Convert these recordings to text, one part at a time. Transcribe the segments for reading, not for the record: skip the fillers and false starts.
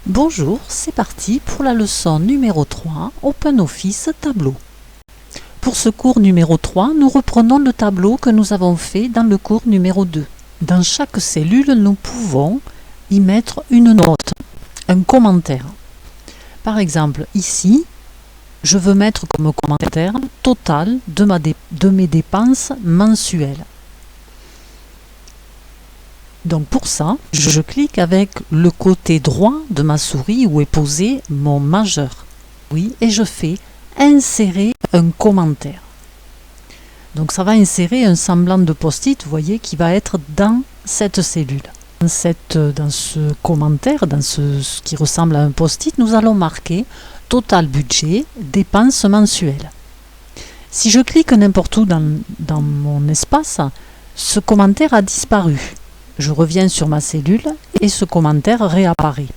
Bonjour, c'est parti pour la leçon numéro 3, OpenOffice Tableau. Pour ce cours numéro 3, nous reprenons le tableau que nous avons fait dans le cours numéro 2. Dans chaque cellule, nous pouvons y mettre une note, un commentaire. Par exemple, ici, je veux mettre comme commentaire total de mes dépenses mensuelles. Donc pour ça, je clique avec le côté droit de ma souris où est posé mon majeur. Oui, et je fais insérer un commentaire. Donc ça va insérer un semblant de post-it, vous voyez, qui va être dans cette cellule. Dans ce commentaire, dans ce qui ressemble à un post-it, nous allons marquer total budget, dépenses mensuelles. Si je clique n'importe où dans mon espace, ce commentaire a disparu. Je reviens sur ma cellule et ce commentaire réapparaît.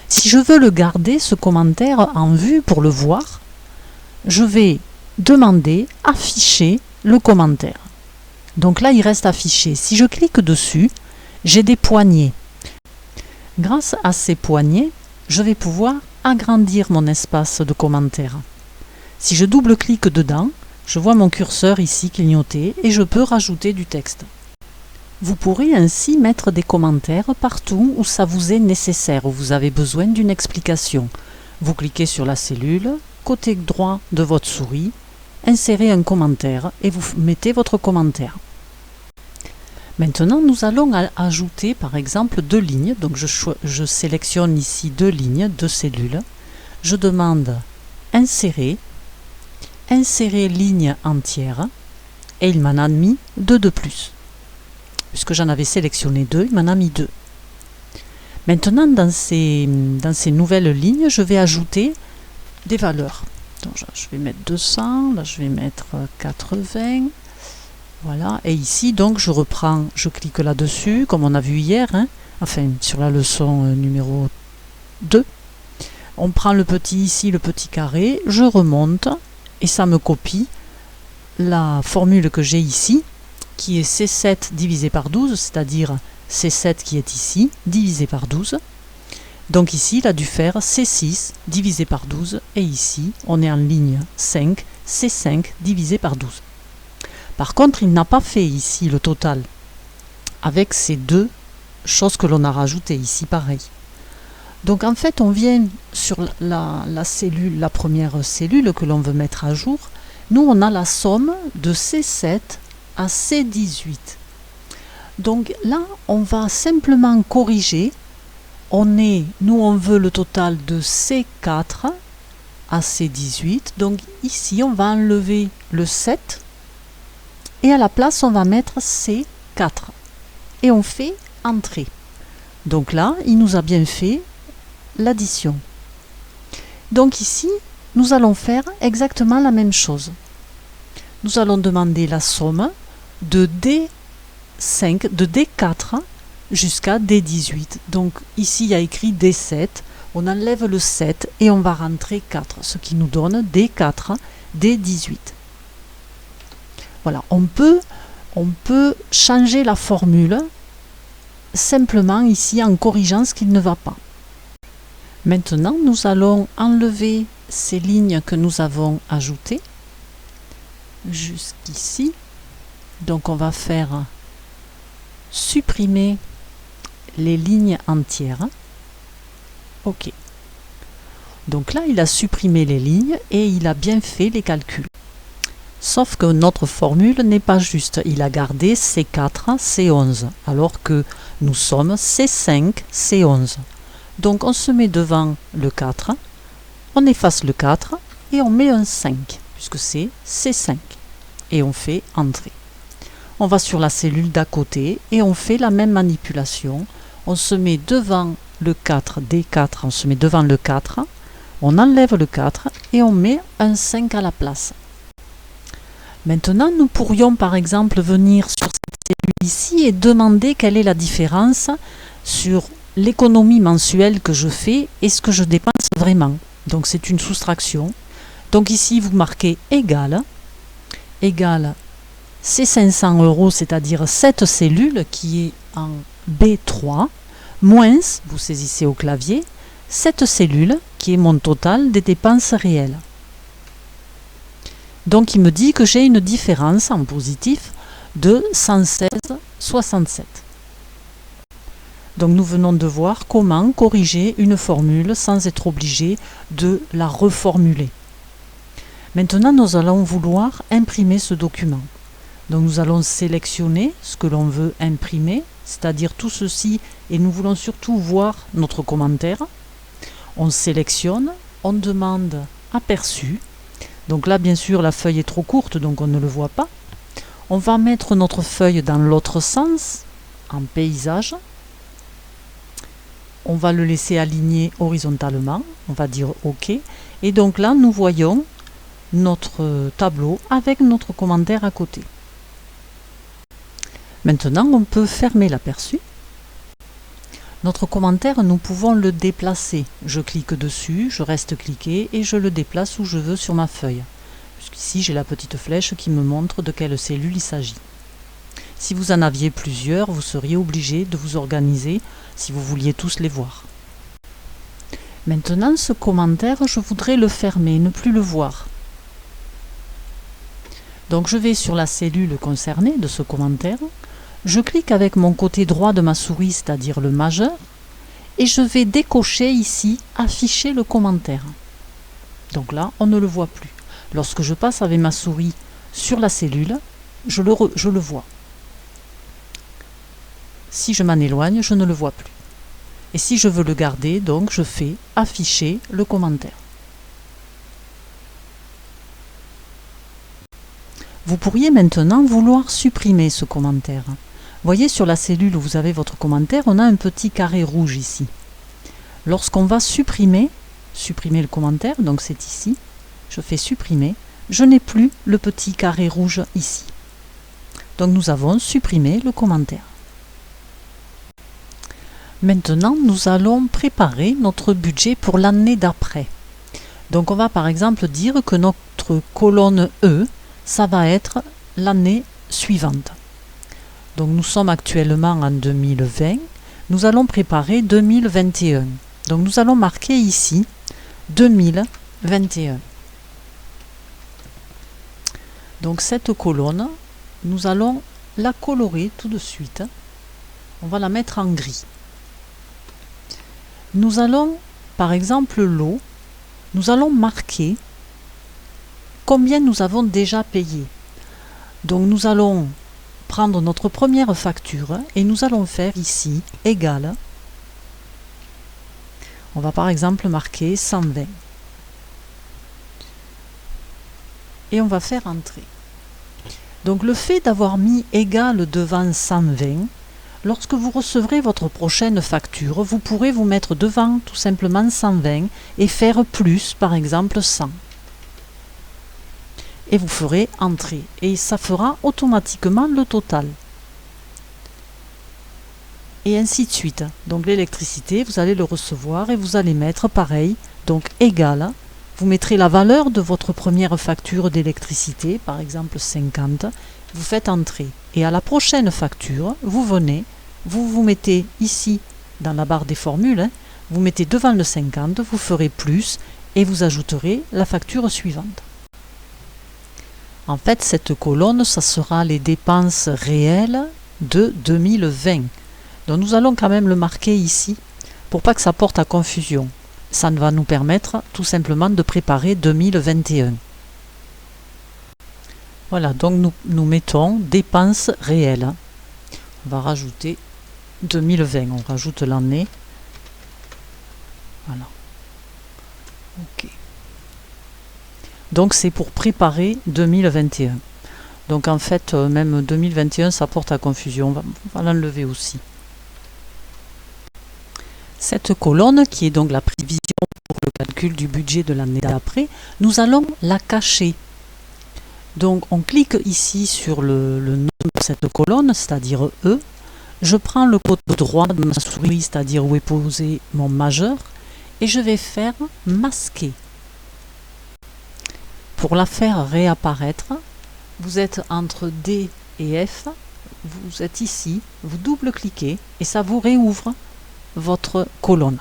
Si je veux le garder, ce commentaire en vue pour le voir, je vais demander afficher le commentaire. Donc là, il reste affiché. Si je clique dessus, j'ai des poignées. Grâce à ces poignées, je vais pouvoir agrandir mon espace de commentaire. Si je double-clique dedans, je vois mon curseur ici clignoter et je peux rajouter du texte. Vous pourrez ainsi mettre des commentaires partout où ça vous est nécessaire, où vous avez besoin d'une explication. Vous cliquez sur la cellule, côté droit de votre souris, insérez un commentaire et vous mettez votre commentaire. Maintenant, nous allons ajouter par exemple deux lignes. Donc je sélectionne ici deux lignes, deux cellules. Je demande insérer ligne entière et il m'en a mis deux de plus. Puisque j'en avais sélectionné deux, il m'en a mis deux. Maintenant, dans ces nouvelles lignes, je vais ajouter des valeurs. Donc, je vais mettre 200, là je vais mettre 80. Voilà, et ici, donc, je clique là-dessus, comme on a vu hier, enfin, sur la leçon numéro 2. On prend le petit ici, le petit carré, je remonte, et ça me copie la formule que j'ai ici, qui est C7 divisé par 12, c'est-à-dire C7 qui est ici, divisé par 12. Donc ici, il a dû faire C6 divisé par 12, et ici, on est en ligne 5, C5 divisé par 12. Par contre, il n'a pas fait ici le total, avec ces deux choses que l'on a rajoutées ici, pareil. Donc en fait, on vient sur la cellule, la première cellule que l'on veut mettre à jour. Nous, on a la somme de C7 à C18. Donc là, on va simplement corriger. Nous, on veut le total de C4 à C18. Donc ici, on va enlever le 7 et à la place, on va mettre C4. Et on fait Entrée. Donc là, il nous a bien fait l'addition. Donc ici, nous allons faire exactement la même chose. Nous allons demander la somme de D5, de D4 jusqu'à D18. Donc ici il y a écrit D7, on enlève le 7 et on va rentrer 4, ce qui nous donne D4, D18. Voilà, on peut changer la formule simplement ici en corrigeant ce qui ne va pas. Maintenant, nous allons enlever ces lignes que nous avons ajoutées jusqu'ici. Donc on va faire supprimer les lignes entières. OK. Donc là, il a supprimé les lignes et il a bien fait les calculs. Sauf que notre formule n'est pas juste. Il a gardé C4, C11, alors que nous sommes C5, C11. Donc on se met devant le 4, on efface le 4 et on met un 5, puisque c'est C5. Et on fait Entrée. On va sur la cellule d'à côté et on fait la même manipulation. On se met devant le 4, D4, on se met devant le 4, on enlève le 4 et on met un 5 à la place. Maintenant, nous pourrions par exemple venir sur cette cellule ici et demander quelle est la différence sur l'économie mensuelle que je fais et ce que je dépense vraiment. Donc c'est une soustraction. Donc ici, vous marquez égal ces 500 €, c'est-à-dire cette cellule qui est en B3, moins, vous saisissez au clavier, cette cellule qui est mon total des dépenses réelles. Donc il me dit que j'ai une différence en positif de 116,67. Donc nous venons de voir comment corriger une formule sans être obligé de la reformuler. Maintenant, nous allons vouloir imprimer ce document. Donc nous allons sélectionner ce que l'on veut imprimer, c'est-à-dire tout ceci, et nous voulons surtout voir notre commentaire. On sélectionne, on demande aperçu. Donc là, bien sûr, la feuille est trop courte, donc on ne le voit pas. On va mettre notre feuille dans l'autre sens, en paysage. On va le laisser aligner horizontalement. On va dire OK. Et donc là, nous voyons notre tableau avec notre commentaire à côté. Maintenant, on peut fermer l'aperçu. Notre commentaire, nous pouvons le déplacer. Je clique dessus, je reste cliqué et je le déplace où je veux sur ma feuille. Puisqu'ici, j'ai la petite flèche qui me montre de quelle cellule il s'agit. Si vous en aviez plusieurs, vous seriez obligé de vous organiser si vous vouliez tous les voir. Maintenant, ce commentaire, je voudrais le fermer, ne plus le voir. Donc je vais sur la cellule concernée de ce commentaire, je clique avec mon côté droit de ma souris, c'est-à-dire le majeur, et je vais décocher ici « Afficher le commentaire ». Donc là, on ne le voit plus. Lorsque je passe avec ma souris sur la cellule, je le vois. Si je m'en éloigne, je ne le vois plus. Et si je veux le garder, donc je fais « Afficher le commentaire ». Vous pourriez maintenant vouloir supprimer ce commentaire. Voyez sur la cellule où vous avez votre commentaire, on a un petit carré rouge ici. Lorsqu'on va supprimer le commentaire, donc c'est ici, je fais supprimer, je n'ai plus le petit carré rouge ici. Donc nous avons supprimé le commentaire. Maintenant, nous allons préparer notre budget pour l'année d'après. Donc on va par exemple dire que notre colonne E, ça va être l'année suivante. Donc nous sommes actuellement en 2020, nous allons préparer 2021. Donc nous allons marquer ici 2021. Donc cette colonne, nous allons la colorer tout de suite. On va la mettre en gris. Nous allons, par exemple l'eau, nous allons marquer combien nous avons déjà payé. Donc nous allons prendre notre première facture et nous allons faire ici égal. On va par exemple marquer 120. Et on va faire entrer. Donc le fait d'avoir mis égal devant 120, lorsque vous recevrez votre prochaine facture, vous pourrez vous mettre devant tout simplement 120 et faire plus, par exemple 100. Et vous ferez entrer et ça fera automatiquement le total. Et ainsi de suite. Donc l'électricité, vous allez le recevoir et vous allez mettre pareil, donc égal. Vous mettrez la valeur de votre première facture d'électricité, par exemple 50, vous faites entrer. Et à la prochaine facture, vous venez, vous vous mettez ici dans la barre des formules, vous mettez devant le 50, vous ferez plus et vous ajouterez la facture suivante. En fait, cette colonne, ça sera les dépenses réelles de 2020. Donc nous allons quand même le marquer ici, pour pas que ça porte à confusion. Ça va nous permettre tout simplement de préparer 2021. Voilà, donc nous mettons dépenses réelles. On va rajouter 2020, on rajoute l'année. Voilà. OK. Donc c'est pour préparer 2021. Donc en fait, même 2021, ça porte à confusion. On va l'enlever aussi. Cette colonne, qui est donc la prévision pour le calcul du budget de l'année d'après, nous allons la cacher. Donc on clique ici sur le nom de cette colonne, c'est-à-dire E. Je prends le côté droit de ma souris, c'est-à-dire où est posé mon majeur, et je vais faire masquer. Pour la faire réapparaître, vous êtes entre D et F, vous êtes ici, vous double-cliquez et ça vous réouvre votre colonne.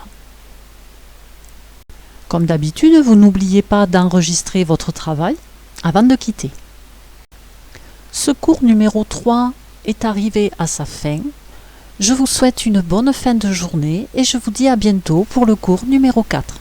Comme d'habitude, vous n'oubliez pas d'enregistrer votre travail avant de quitter. Ce cours numéro 3 est arrivé à sa fin. Je vous souhaite une bonne fin de journée et je vous dis à bientôt pour le cours numéro 4.